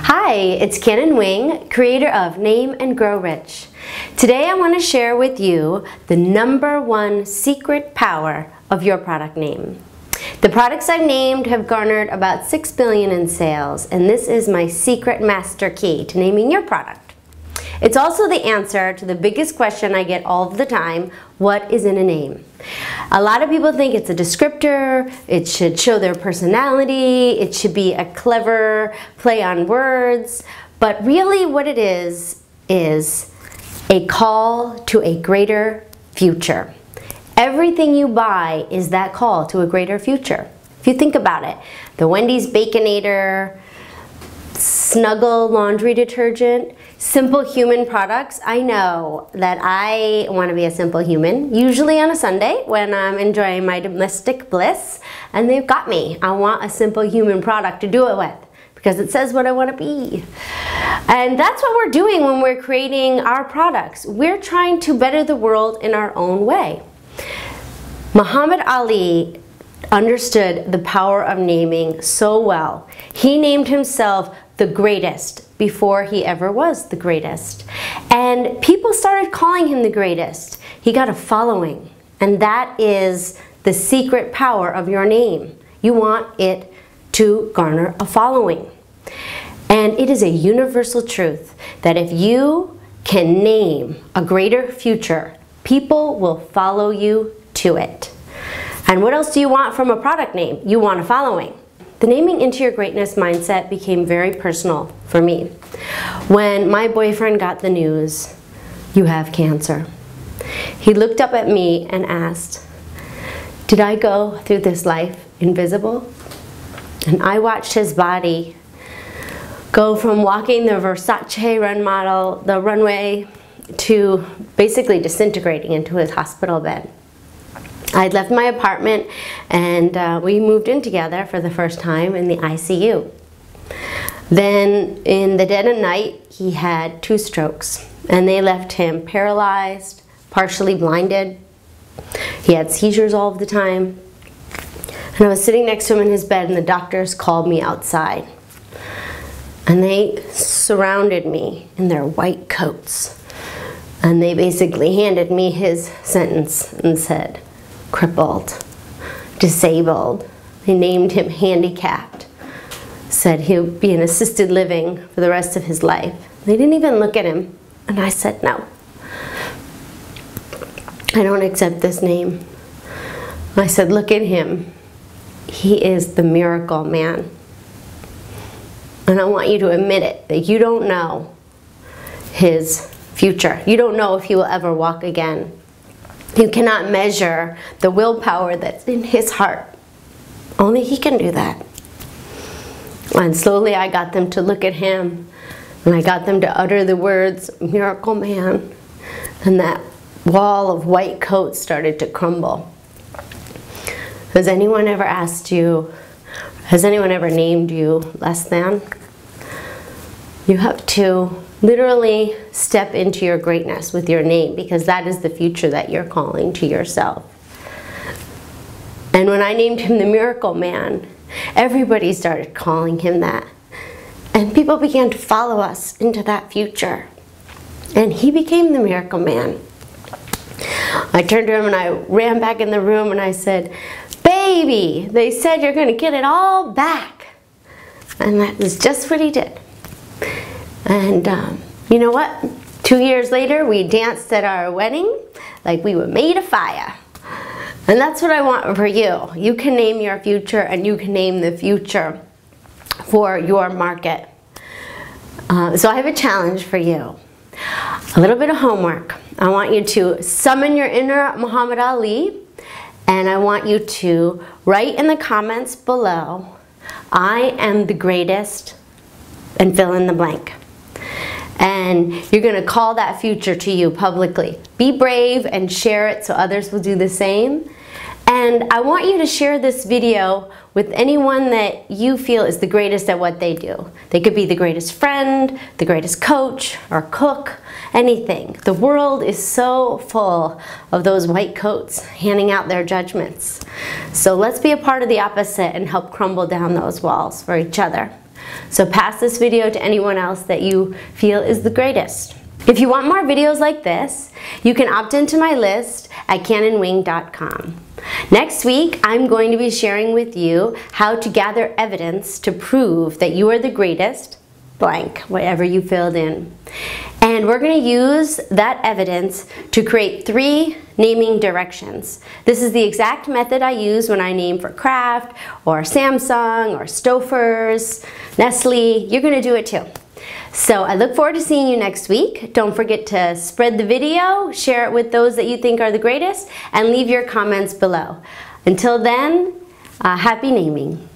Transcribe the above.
Hi, it's Cannon Wing, creator of Name and Grow Rich. Today I want to share with you the #1 secret power of your product name. The products I've named have garnered about $6 billion in sales, and this is my secret master key to naming your product. It's also the answer to the biggest question I get all the time: what is in a name? A lot of people think it's a descriptor, it should show their personality, it should be a clever play on words, but really what it is a call to a greater future. Everything you buy is that call to a greater future. If you think about it, the Wendy's Baconator, Snuggle laundry detergent, Simple Human products. I know that I want to be a simple human, usually on a Sunday when I'm enjoying my domestic bliss, and they've got me. I want a Simple Human product to do it with because it says what I want to be. And that's what we're doing when we're creating our products. We're trying to better the world in our own way. Muhammad Ali understood the power of naming so well. He named himself the greatest before he ever was the greatest. And people started calling him the greatest. He got a following, and that is the secret power of your name. You want it to garner a following. And it is a universal truth that if you can name a greater future, people will follow you to it. And what else do you want from a product name? You want a following. The naming into your greatness mindset became very personal for me. When my boyfriend got the news, "You have cancer," he looked up at me and asked, "Did I go through this life invisible?" And I watched his body go from walking the Versace the runway to basically disintegrating into his hospital bed. I'd left my apartment and we moved in together for the first time in the ICU. Then in the dead of night, he had 2 strokes and they left him paralyzed, partially blinded. He had seizures all of the time. And I was sitting next to him in his bed and the doctors called me outside. And they surrounded me in their white coats. And they basically handed me his sentence and said, "Crippled, disabled." They named him handicapped. Said he'll be in assisted living for the rest of his life. They didn't even look at him. And I said, "No, I don't accept this name." I said, "Look at him. He is the miracle man. And I want you to admit it, that you don't know his future. You don't know if he will ever walk again. You cannot measure the willpower that's in his heart. Only he can do that." And slowly I got them to look at him, and I got them to utter the words, "Miracle Man," and that wall of white coats started to crumble. Has anyone ever asked you, has anyone ever named you less than? You have to literally step into your greatness with your name, because that is the future that you're calling to yourself. And when I named him the Miracle Man, everybody started calling him that. And people began to follow us into that future. And he became the Miracle Man. I turned to him and I ran back in the room and I said, "Baby, they said you're going to get it all back." And that is just what he did. And you know what? 2 years later, we danced at our wedding like we were made of fire. And that's what I want for you. You can name your future, and you can name the future for your market. So I have a challenge for you. A little bit of homework. I want you to summon your inner Muhammad Ali, and I want you to write in the comments below, "I am the greatest," and fill in the blank. And you're going to call that future to you publicly. Be brave and share it so others will do the same. And I want you to share this video with anyone that you feel is the greatest at what they do. They could be the greatest friend, the greatest coach or cook, anything. The world is so full of those white coats handing out their judgments. So let's be a part of the opposite and help crumble down those walls for each other. So pass this video to anyone else that you feel is the greatest. If you want more videos like this, you can opt into my list at canonwing.com. Next week, I'm going to be sharing with you how to gather evidence to prove that you are the greatest, blank, whatever you filled in. And we're going to use that evidence to create 3 naming directions. This is the exact method I use when I name for Kraft, or Samsung, or Stouffer's, Nestle. You're going to do it too. So I look forward to seeing you next week. Don't forget to spread the video, share it with those that you think are the greatest, and leave your comments below. Until then, happy naming.